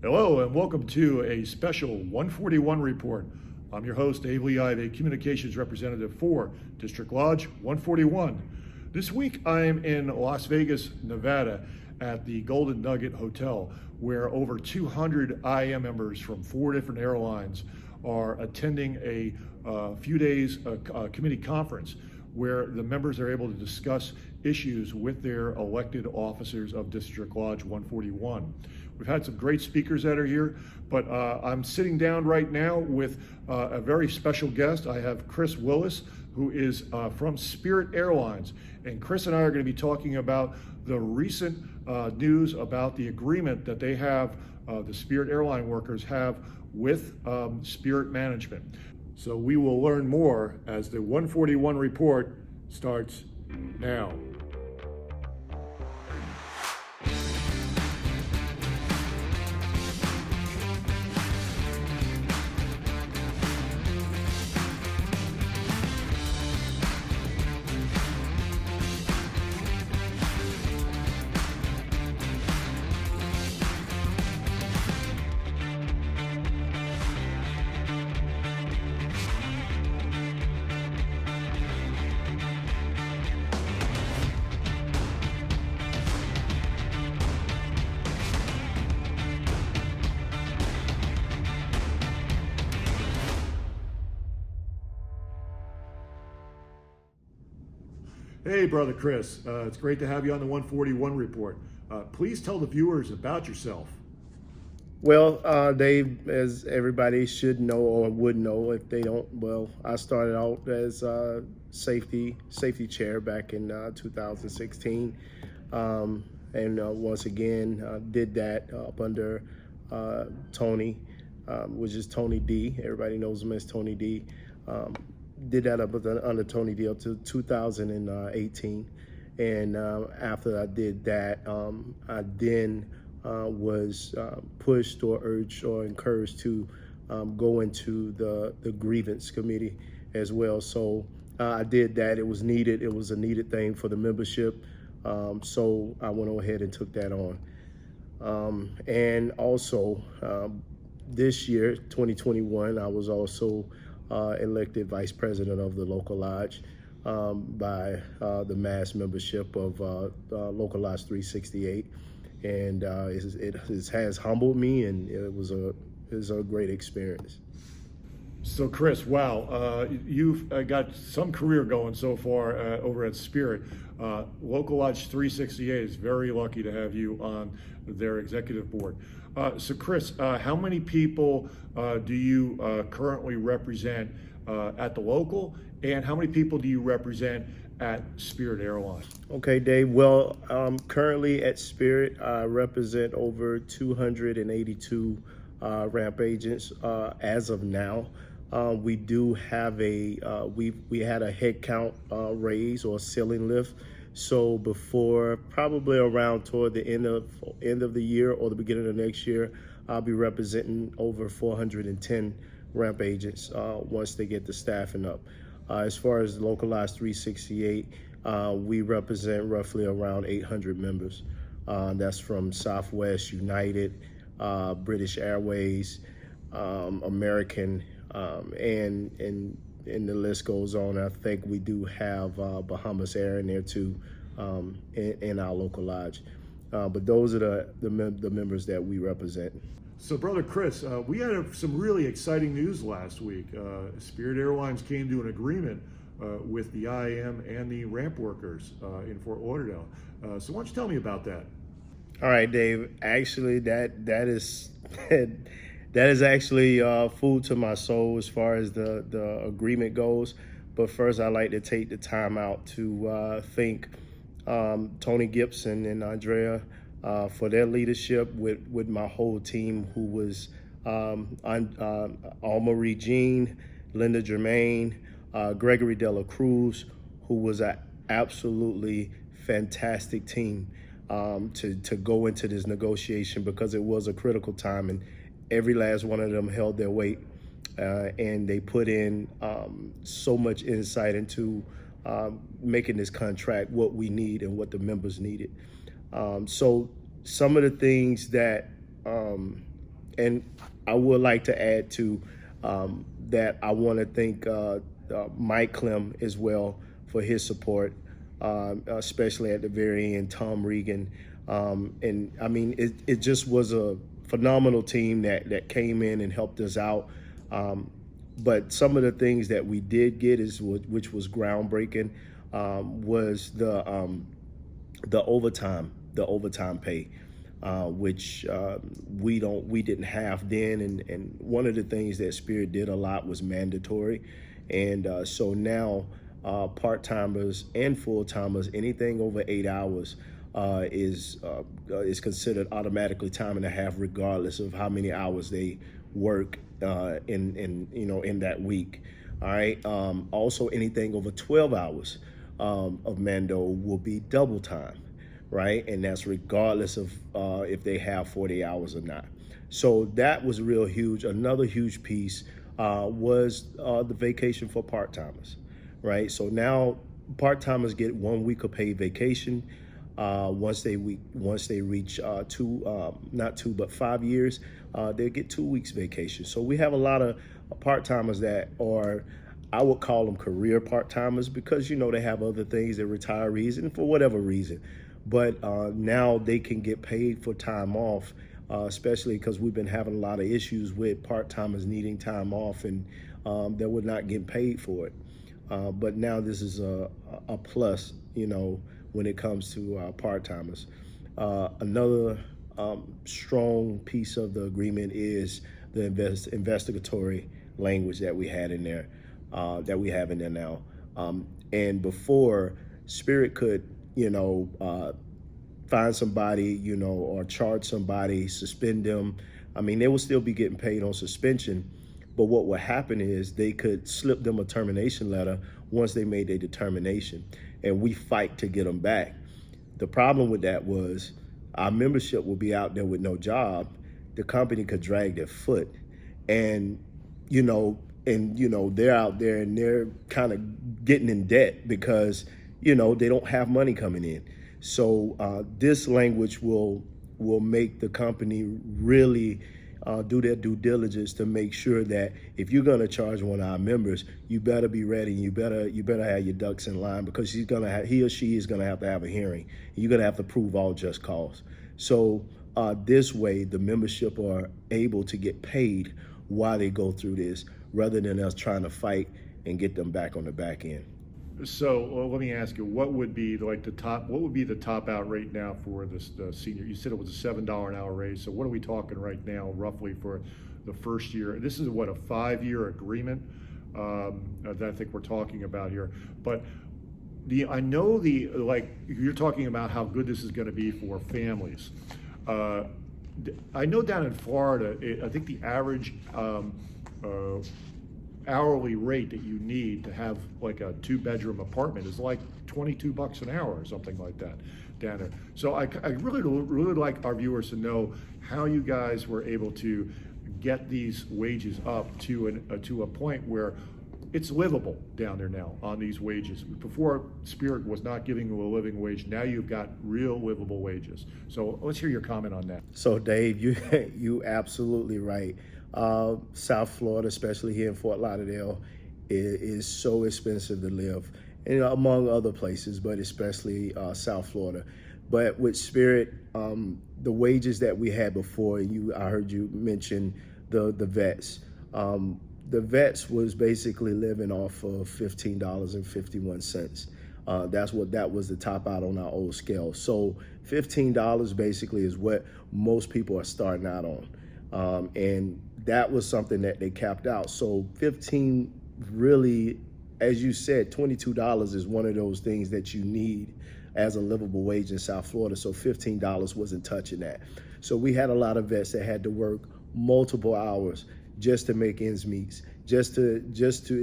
Hello and welcome to a special 141 report. I'm your host, Dave Lee, a communications representative for District Lodge 141. This week I'm in Las Vegas, Nevada at the Golden Nugget Hotel, where over 200 IAM members from 4 different airlines are attending a few days committee conference where the members are able to discuss issues with their elected officers of District Lodge 141. We've had some great speakers that are here, but I'm sitting down right now with a very special guest. I have Chris Willis, who is from Spirit Airlines. And Chris and I are going to be talking about the recent news about the agreement that they have, the Spirit airline workers have with Spirit management. So we will learn more as the 141 report starts now. Hey, Brother Chris, it's great to have you on the 141 report. Please tell the viewers about yourself. Well, Dave, as everybody should know or would know if they don't, well, I started out as safety chair back in 2016. And once again, did that up under Tony, which is Tony D. Everybody knows him as Tony D. Did that up under Tony D up to 2018. And after I did that, I then was pushed or urged or encouraged to go into the grievance committee as well. So I did that. It was needed. It was a needed thing for the membership. So I went ahead and took that on. And also this year, 2021, I was also elected vice president of the local lodge by the mass membership of local lodge 368. And it has humbled me, and it was a great experience. So Chris, wow, you've got some career going so far over at Spirit. Local Lodge 368 is very lucky to have you on their executive board. So Chris, how many people do you currently represent at the local, and how many people do you represent at Spirit Airlines? Okay, Dave. Well, currently at Spirit, I represent over 282 ramp agents as of now. We do have we had a headcount raise or ceiling lift. So before, probably around toward the end of the year or the beginning of next year, I'll be representing over 410 ramp agents once they get the staffing up. As far as localized 368, we represent roughly around 800 members. That's from Southwest, United, British Airways, American, and the list goes on. I think we do have Bahamas Air in there too, in our local lodge. But those are the members that we represent. So, Brother Chris, we had some really exciting news last week. Spirit Airlines came to an agreement with the IAM and the ramp workers in Fort Lauderdale. So why don't you tell me about that? All right, Dave. Actually, that is that is actually food to my soul as far as the agreement goes. But first, I'd like to take the time out to thank Tony Gibson and Andrea for their leadership with my whole team, who was Almarie Jean, Linda Germain, Gregory Dela Cruz, who was an absolutely fantastic team to go into this negotiation, because it was a critical time and every last one of them held their weight. And they put in so much insight into making this contract what we need and what the members needed. So some of the things that and I would like to add to that I want to thank Mike Clem as well for his support, especially at the very end, Tom Regan. And I mean, it just was a phenomenal team that came in and helped us out. But some of the things that we did get which was groundbreaking, was the overtime pay, which we didn't have then. And one of the things that Spirit did a lot was mandatory. And so now part-timers and full-timers, anything over 8 hours is considered automatically time and a half, regardless of how many hours they work in that week. All right. Also, anything over 12 hours of Mando will be double time, right? And that's regardless of if they have 40 hours or not. So that was real huge. Another huge piece was the vacation for part-timers, right? So now part-timers get 1 week of paid vacation. Once they reach 5 years, they'll get 2 weeks vacation. So we have a lot of part-timers that are, I would call them career part-timers, because they have other things, they're retirees, and for whatever reason. But now they can get paid for time off, especially because we've been having a lot of issues with part-timers needing time off, and they were not getting paid for it. But now this is a plus, when it comes to part-timers. Another strong piece of the agreement is the investigatory language that we had in there, that we have in there now. And before, Spirit could, find somebody, or charge somebody, suspend them. I mean, they will still be getting paid on suspension, but what would happen is they could slip them a termination letter once they made their determination, and we fight to get them back. The problem with that was our membership will be out there with no job. The company could drag their foot, and they're out there and they're kind of getting in debt because they don't have money coming in. So this language will make the company really do their due diligence to make sure that if you're going to charge one of our members, you better be ready. You better have your ducks in line, because he or she is going to have a hearing. You're going to have to prove all just cause. So this way, the membership are able to get paid while they go through this, rather than us trying to fight and get them back on the back end. So let me ask you, what would be the top out rate now for the senior? You said it was a $7 an hour raise. So what are we talking right now, roughly, for the first year? This is a 5-year agreement that I think we're talking about here. But you're talking about how good this is going to be for families. I know down in Florida, I think the average hourly rate that you need to have like a 2-bedroom apartment is like $22 an hour or something like that down there. So I really like our viewers to know how you guys were able to get these wages up to a point where it's livable down there now on these wages. Before, Spirit was not giving you a living wage. Now you've got real livable wages. So let's hear your comment on that. So Dave, you absolutely right. South Florida, especially here in Fort Lauderdale, is so expensive to live, and among other places, but especially South Florida. But with Spirit, the wages that we had before, I heard you mention the vets. The vets was basically living off of $15.51. That was the top out on our old scale. So $15 basically is what most people are starting out on. And that was something that they capped out. So 15 really, as you said, $22 is one of those things that you need as a livable wage in South Florida. So $15 wasn't touching that. So we had a lot of vets that had to work multiple hours just to make ends meet, just to,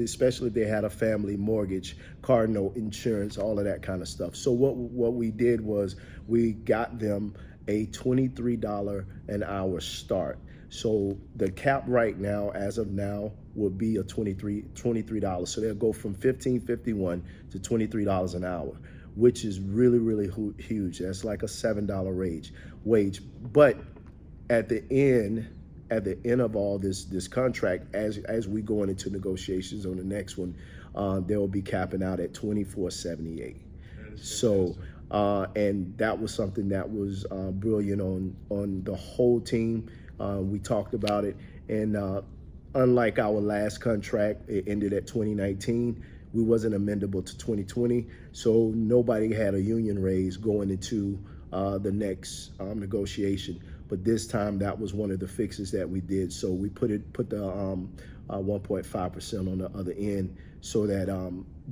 especially if they had a family, mortgage, car note, insurance, all of that kind of stuff. So what we did was we got them a $23 an hour start. So the cap right now, as of now, would be a $23. So they'll go from $15.51 to $23 an hour, which is really, really huge. That's like a $7 wage. But at the end at the end of all this contract, as we going into negotiations on the next one, they will be capping out at 2478. So, and that was something that was brilliant on the whole team. We talked about it, and unlike our last contract, it ended at 2019. We wasn't amendable to 2020, so nobody had a union raise going into the next negotiation. But this time, that was one of the fixes that we did. So we put the 1.5% on the other end, so that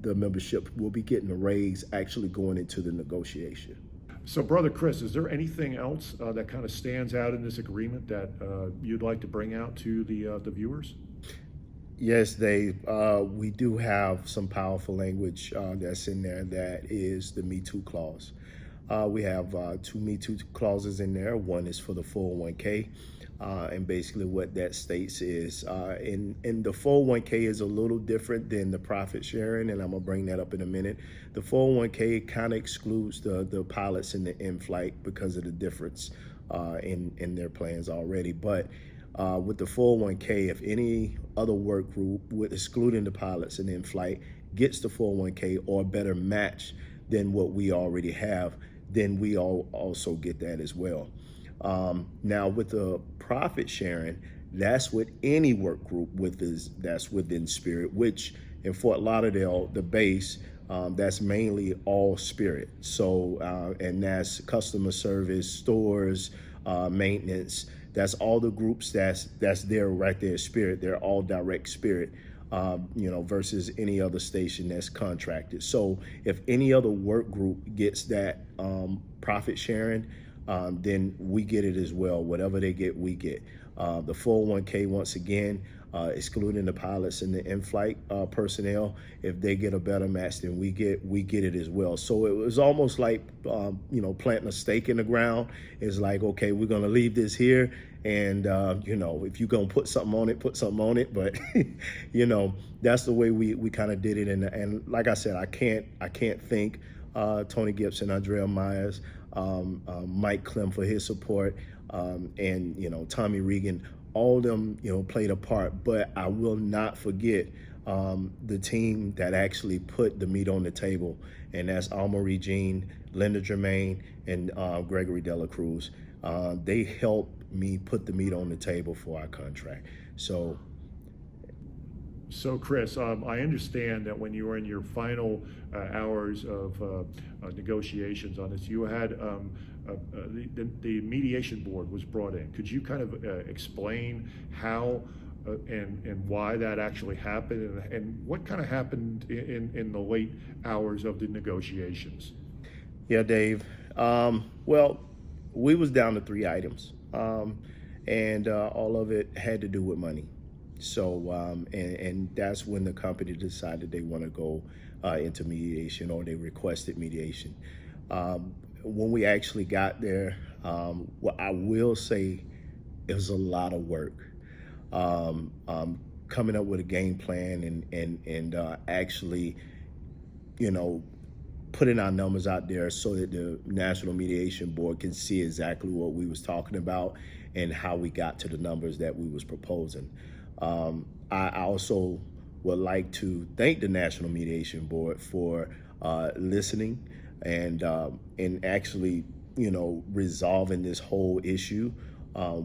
the membership will be getting a raise actually going into the negotiation. So, Brother Chris, is there anything else that kind of stands out in this agreement that you'd like to bring out to the viewers? Yes, Dave. We do have some powerful language that's in there. That is the Me Too clause. We have two Me Too clauses in there. One is for the 401k. And basically what that states is, and the 401k is a little different than the profit sharing, and I'm gonna bring that up in a minute. The 401k kind of excludes the pilots in the in-flight because of the difference in their plans already. But with the 401k, if any other work group, with excluding the pilots in in-flight, gets the 401k or a better match than what we already have, then we also get that as well. Now with the profit sharing, that's with any work group that's within Spirit, which in Fort Lauderdale, the base, that's mainly all Spirit. So, and that's customer service, stores, maintenance. That's all the groups that's there right there, Spirit. They're all direct Spirit, versus any other station that's contracted. So if any other work group gets that profit sharing, then we get it as well. Whatever they get, we get. The 401k, once again, excluding the pilots and the in-flight personnel, if they get a better match than we get it as well. So it was almost like, planting a stake in the ground. It's like, okay, we're going to leave this here. And, if you're going to put something on it, put something on it. But, that's the way we kind of did it. And like I said, I can't thank Tony Gibson, Andrea Myers, Mike Clem for his support, and Tommy Regan. All of them played a part, but I will not forget the team that actually put the meat on the table, and that's Alma Jean, Linda Germain, and Gregory Dela Cruz. They helped me put the meat on the table for our contract. So Chris, I understand that when you were in your final hours of negotiations on this, you had the mediation board was brought in. Could you kind of explain how and why that actually happened, and what kind of happened in the late hours of the negotiations? Yeah, Dave. Well, we was down to 3 items, and all of it had to do with money. So, and that's when the company decided they want to go into mediation, or they requested mediation. When we actually got there, well, I will say it was a lot of work. Coming up with a game plan and actually, putting our numbers out there so that the National Mediation Board can see exactly what we was talking about and how we got to the numbers that we was proposing. I also would like to thank the National Mediation Board for listening and actually, resolving this whole issue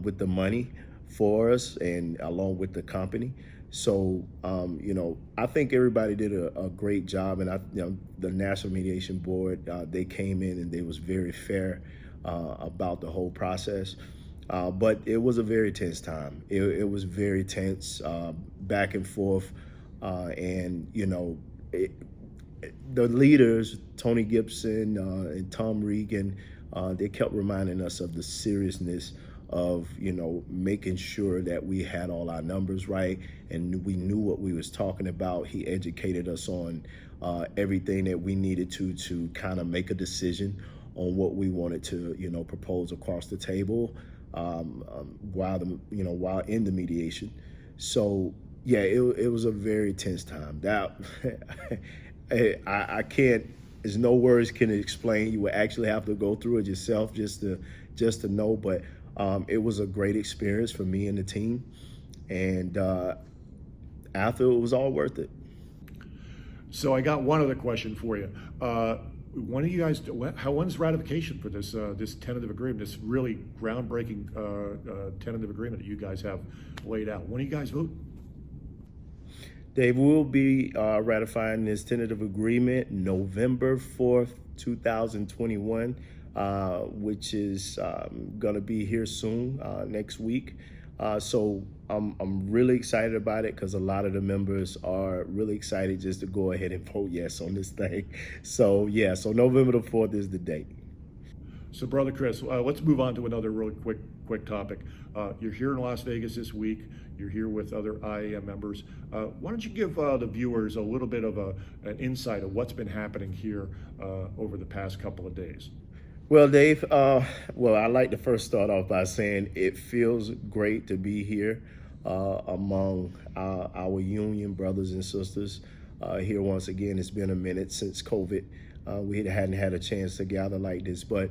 with the money for us and along with the company. So, I think everybody did a great job, and the National Mediation Board, they came in and they was very fair about the whole process. But it was a very tense time. It was very tense, back and forth, and the leaders, Tony Gibson and Tom Regan, they kept reminding us of the seriousness of making sure that we had all our numbers right and we knew what we was talking about. He educated us on everything that we needed to kind of make a decision on what we wanted to propose across the table while in the mediation. So yeah, it was a very tense time. That I can't. There's no words can explain. You would actually have to go through it yourself just to know. But It was a great experience for me and the team, and after it was all worth it. So I got one other question for you. When are you guys? When's ratification for this tentative agreement? This really groundbreaking tentative agreement that you guys have laid out. When are you guys voting? Dave, will be ratifying this tentative agreement November 4th, 2021, which is going to be here soon, next week. So I'm really excited about it because a lot of the members are really excited just to go ahead and vote yes on this thing. So yeah, so November the 4th is the date. So, Brother Chris, let's move on to another really quick topic. You're here in Las Vegas this week. You're here with other IAM members. Why don't you give the viewers a little bit of an insight of what's been happening here over the past couple of days? Well, Dave, I'd like to first start off by saying it feels great to be here among our union brothers and sisters here once again. It's been a minute since COVID. We hadn't had a chance to gather like this, but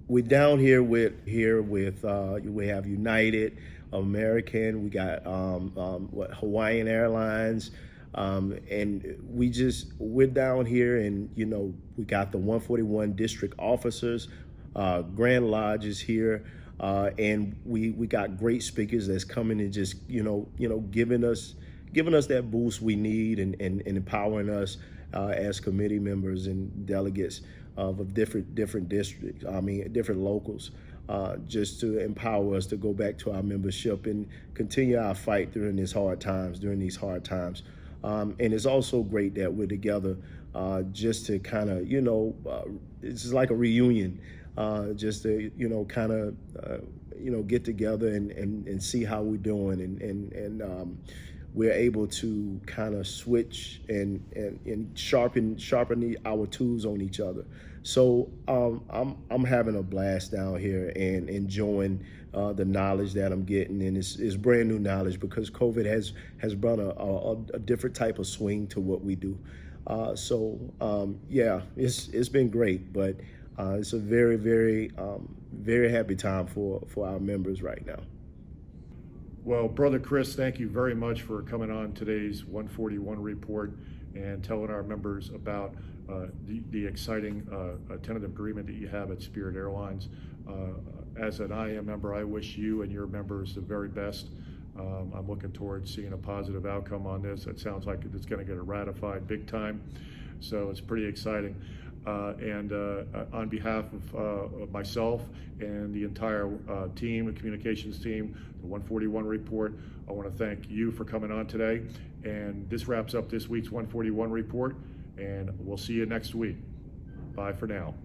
we're down here with we have United, American, we got Hawaiian Airlines. And we're down here, and we got the 141 district officers, Grand Lodge is here, and we got great speakers that's coming and just giving us that boost we need and empowering us as committee members and delegates of different districts. Different locals. Just to empower us to go back to our membership and continue our fight during these hard times. And it's also great that we're together just to kind of, it's just like a reunion, just to, get together and see how we're doing. And we're able to kind of switch and sharpen our tools on each other. So I'm having a blast down here and enjoying the knowledge that I'm getting, and it's brand new knowledge because COVID has brought a different type of swing to what we do. Yeah, it's been great, but it's a very, very, very happy time for our members right now. Well, Brother Chris, thank you very much for coming on today's 141 report and telling our members about the exciting tentative agreement that you have at Spirit Airlines. As an IAM member, I wish you and your members the very best. I'm looking forward to seeing a positive outcome on this. It sounds like it's going to get ratified big time, so it's pretty exciting. And on behalf of myself and the entire team, the communications team, the 141 report, I want to thank you for coming on today. And this wraps up this week's 141 report, and we'll see you next week. Bye for now.